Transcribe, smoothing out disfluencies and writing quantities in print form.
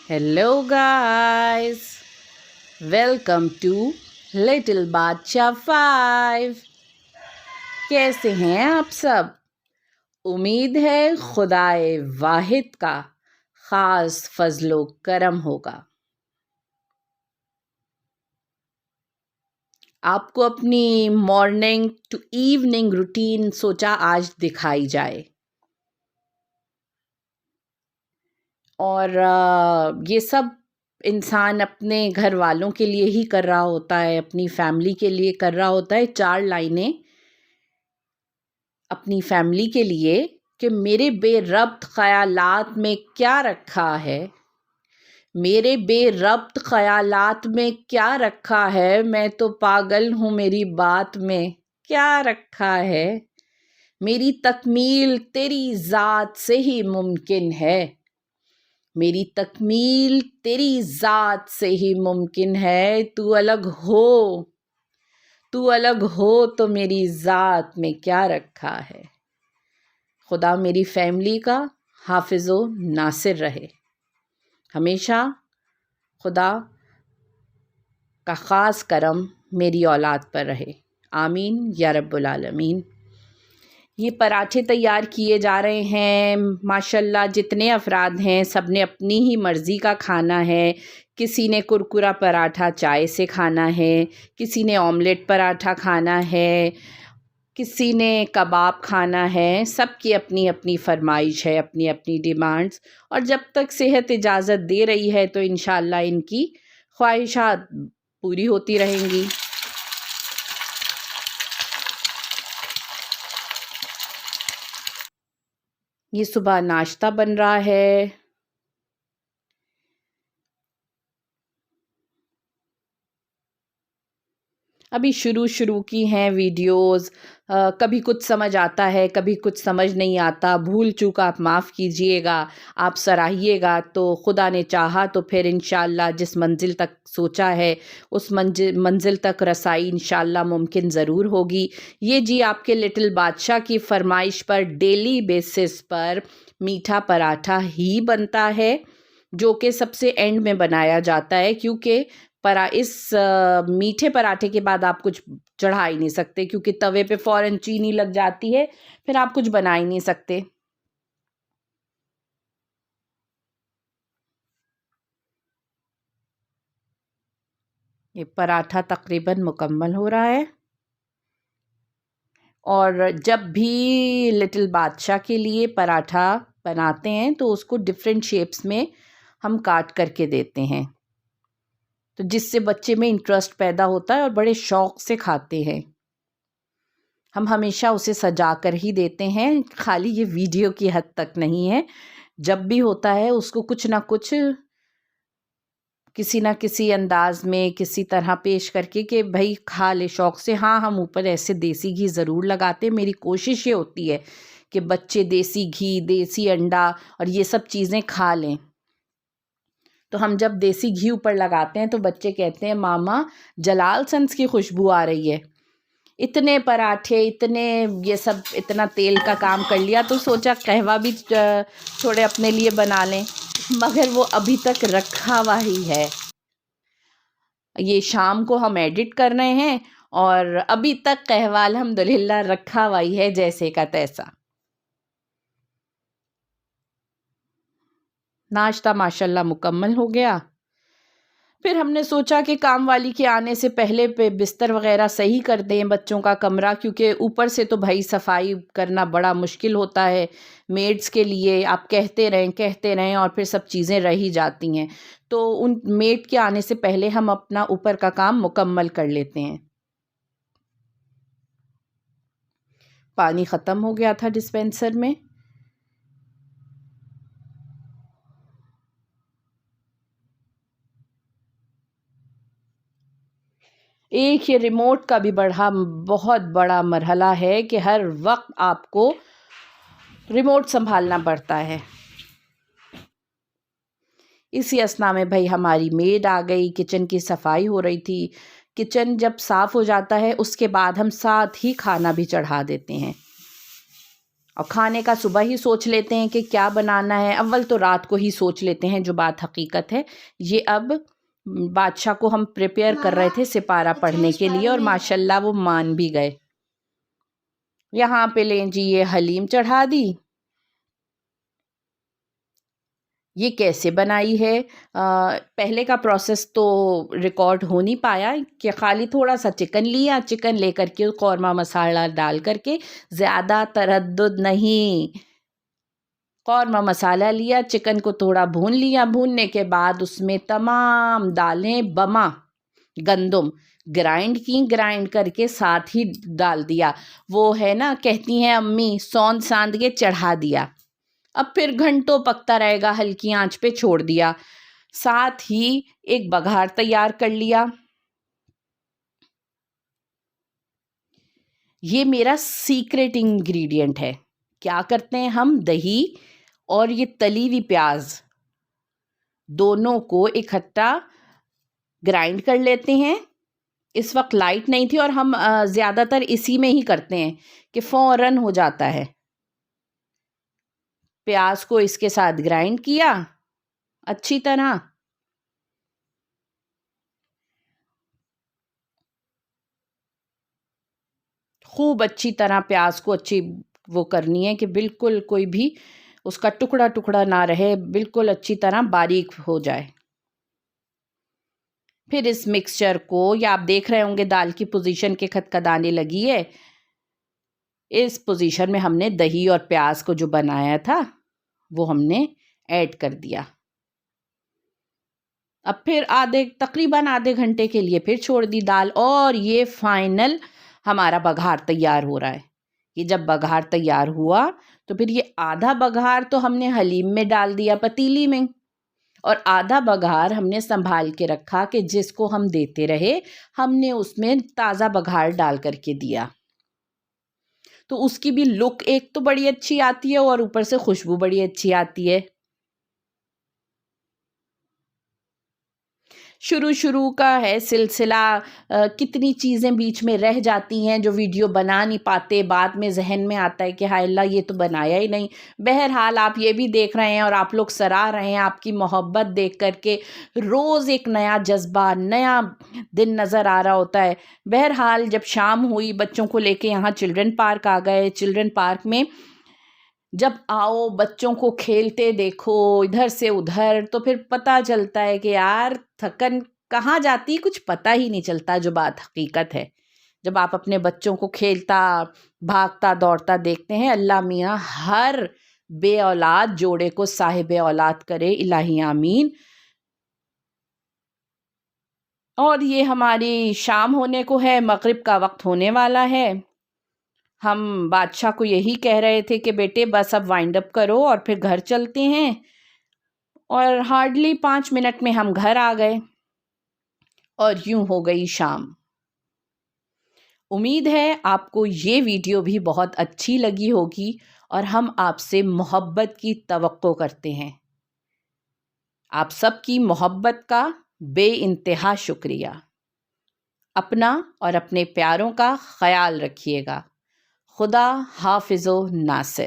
Hello guys, welcome to Little Badshah 5। कैसे हैं आप सब? उम्मीद है खुदाए वाहिद का ख़ास फजलो करम होगा। आपको अपनी मॉर्निंग टू इवनिंग रूटीन सोचा आज दिखाई जाए। और ये सब इंसान अपने घर वालों के लिए ही कर रहा होता है, अपनी फैमिली के लिए कर रहा होता है। 4 लाइनें अपनी फैमिली के लिए कि मेरे बेरब्त ख़यालात में क्या रखा है, मेरे बेरब्त ख़यालात में क्या रखा है, मैं तो पागल हूँ मेरी बात में क्या रखा है, मेरी तकमील तेरी ज़ात से ही मुमकिन है, मेरी तकमील तेरी ज़ात से ही मुमकिन है। तू अलग हो तो मेरी ज़ात में क्या रखा है। खुदा मेरी फैमिली का हाफिज़ो नासिर रहे, हमेशा खुदा का ख़ास करम मेरी औलाद पर रहे। आमीन या रब्बुल आलमीन। ये पराठे तैयार किए जा रहे हैं। माशाल्लाह जितने अफराद हैं सब ने अपनी ही मर्ज़ी का खाना है। किसी ने कुरकुरा पराठा चाय से खाना है, किसी ने ऑमलेट पराठा खाना है, किसी ने कबाब खाना है। सबकी अपनी अपनी फरमाइश है, अपनी अपनी डिमांड्स। और जब तक सेहत इजाज़त दे रही है तो इंशाअल्लाह इनकी ख्वाहिशात पूरी होती रहेंगी। ये सुबह नाश्ता बन रहा है। अभी शुरू की हैं वीडियोस। कभी कुछ समझ आता है, कभी कुछ समझ नहीं आता। भूल चूक आप माफ़ कीजिएगा, आप सराहिएगा। तो खुदा ने चाहा तो फिर इंशाअल्लाह जिस मंजिल तक सोचा है उस मंजिल तक रसाई इंशाअल्लाह मुमकिन ज़रूर होगी। ये जी आपके लिटिल बादशाह की फरमाइश पर डेली बेसिस पर मीठा पराठा ही बनता है, जो कि सबसे एंड में बनाया जाता है, क्योंकि इस मीठे पराठे के बाद आप कुछ चढ़ा ही नहीं सकते, क्योंकि तवे पे फ़ौरन चीनी लग जाती है, फिर आप कुछ बना ही नहीं सकते। ये पराठा तकरीबन मुकम्मल हो रहा है। और जब भी लिटिल बादशाह के लिए पराठा बनाते हैं तो उसको डिफरेंट शेप्स में हम काट करके देते हैं, तो जिससे बच्चे में इंटरेस्ट पैदा होता है और बड़े शौक़ से खाते हैं। हम हमेशा उसे सजा कर ही देते हैं, खाली ये वीडियो की हद तक नहीं है। जब भी होता है उसको कुछ ना कुछ किसी ना किसी अंदाज में किसी तरह पेश करके कि भाई खा ले शौक़ से। हाँ, हम ऊपर ऐसे देसी घी ज़रूर लगाते हैं। मेरी कोशिश ये होती है कि बच्चे देसी घी, देसी अंडा और ये सब चीज़ें खा लें। तो हम जब देसी घी ऊपर लगाते हैं तो बच्चे कहते हैं मामा जलाल सन्स की खुशबू आ रही है। इतने पराठे, इतने ये सब, इतना तेल का काम कर लिया तो सोचा कहवा भी थोड़े अपने लिए बना लें, मगर वो अभी तक रखा हुआ ही है। ये शाम को हम एडिट कर रहे हैं और अभी तक कहवा अल्हम्दुलिल्लाह रखा हुआ ही है, जैसे का तैसा। नाश्ता माशाल्लाह मुकम्मल हो गया। फिर हमने सोचा कि काम वाली के आने से पहले पे बिस्तर वगैरह सही कर दें बच्चों का कमरा, क्योंकि ऊपर से तो भाई सफाई करना बड़ा मुश्किल होता है मेड्स के लिए। आप कहते रहें और फिर सब चीज़ें रह ही जाती हैं। तो उन मेड के आने से पहले हम अपना ऊपर का काम मुकम्मल कर लेते हैं। पानी ख़त्म हो गया था डिस्पेंसर में। एक ये रिमोट का भी बहुत बड़ा मरहला है कि हर वक्त आपको रिमोट संभालना पड़ता है। इसी असना में भाई हमारी मेड आ गई, किचन की सफाई हो रही थी। किचन जब साफ़ हो जाता है उसके बाद हम साथ ही खाना भी चढ़ा देते हैं। اور کھانے کا صبح ہی سوچ لیتے ہیں کہ کیا بنانا ہے، اول تو رات کو ہی سوچ لیتے ہیں، جو بات حقیقت ہے۔ یہ اب بادشاہ کو ہم پریپیئر کر رہے تھے سپارہ پڑھنے کے لیے، اور ماشاءاللہ وہ مان بھی گئے۔ یہاں پہ لیں جی یہ حلیم چڑھا دی۔ یہ کیسے بنائی ہے، پہلے کا پروسیس تو ریکارڈ ہو نہیں پایا، کہ خالی تھوڑا سا چکن لیا، چکن لے کر کے قورمہ مسالہ ڈال کر کے، زیادہ تردد نہیں، قورمہ مسالہ لیا، چکن کو تھوڑا بھون لیا، بھوننے کے بعد اس میں تمام دالیں بما گندم گرائنڈ کی، گرائنڈ کر کے ساتھ ہی ڈال دیا۔ وہ ہے نا، کہتی ہیں امی، سوند ساند کے چڑھا دیا۔ اب پھر گھنٹوں پکتا رہے گا، ہلکی آنچ پہ چھوڑ دیا۔ ساتھ ہی ایک بگھار تیار کر لیا۔ یہ میرا سیکریٹ انگریڈینٹ ہے۔ کیا کرتے ہیں ہم، دہی اور یہ تلی ہوئی پیاز دونوں کو اکٹھا گرائنڈ کر لیتے ہیں۔ اس وقت لائٹ نہیں تھی، اور ہم زیادہ تر اسی میں ہی کرتے ہیں کہ فوراً ہو جاتا ہے۔ پیاز کو اس کے ساتھ گرائنڈ کیا اچھی طرح، خوب اچھی طرح پیاز کو اچھی وہ کرنی ہے کہ بالکل کوئی بھی اس کا ٹکڑا ٹکڑا نہ رہے، بالکل اچھی طرح باریک ہو جائے۔ پھر اس مکسچر کو، یا آپ دیکھ رہے ہوں گے دال کی پوزیشن کے کھدکھدانے لگی ہے، اس پوزیشن میں ہم نے دہی اور پیاز کو جو بنایا تھا وہ ہم نے ایڈ کر دیا۔ اب پھر تقریباً آدھے گھنٹے کے لیے پھر چھوڑ دی دال، اور یہ فائنل ہمارا بگھار تیار ہو رہا ہے۔ یہ جب بگھار تیار ہوا تو پھر یہ آدھا بگھار تو ہم نے حلیم میں ڈال دیا پتیلی میں، اور آدھا بگھار ہم نے سنبھال کے رکھا کہ جس کو ہم دیتے رہے، ہم نے اس میں تازہ بگھار ڈال کر کے دیا، تو اس کی بھی لک ایک تو بڑی اچھی آتی ہے، اور اوپر سے خوشبو بڑی اچھی آتی ہے۔ شروع کا ہے سلسلہ، کتنی چیزیں بیچ میں رہ جاتی ہیں جو ویڈیو بنا نہیں پاتے، بعد میں ذہن میں آتا ہے کہ ہائے اللہ یہ تو بنایا ہی نہیں۔ بہرحال آپ یہ بھی دیکھ رہے ہیں اور آپ لوگ سراہ رہے ہیں، آپ کی محبت دیکھ کر کے روز ایک نیا جذبہ، نیا دن نظر آ رہا ہوتا ہے۔ بہرحال جب شام ہوئی، بچوں کو لے کے یہاں چلڈرن پارک آ گئے۔ چلڈرن پارک میں جب آؤ، بچوں کو کھیلتے دیکھو ادھر سے ادھر، تو پھر پتہ چلتا ہے کہ یار تھکن کہاں جاتی کچھ پتہ ہی نہیں چلتا، جو بات حقیقت ہے۔ جب آپ اپنے بچوں کو کھیلتا بھاگتا دوڑتا دیکھتے ہیں، اللہ میاں ہر بے اولاد جوڑے کو صاحب اولاد کرے، الہی آمین۔ اور یہ ہماری شام ہونے کو ہے، مغرب کا وقت ہونے والا ہے۔ ہم بادشاہ کو یہی کہہ رہے تھے کہ بیٹے بس اب وائنڈ اپ کرو اور پھر گھر چلتے ہیں، اور ہارڈلی 5 منٹ میں ہم گھر آ گئے، اور یوں ہو گئی شام۔ امید ہے آپ کو یہ ویڈیو بھی بہت اچھی لگی ہوگی، اور ہم آپ سے محبت کی توقع کرتے ہیں۔ آپ سب کی محبت کا بے انتہا شکریہ۔ اپنا اور اپنے پیاروں کا خیال رکھیے گا۔ خدا حافظ و ناصر۔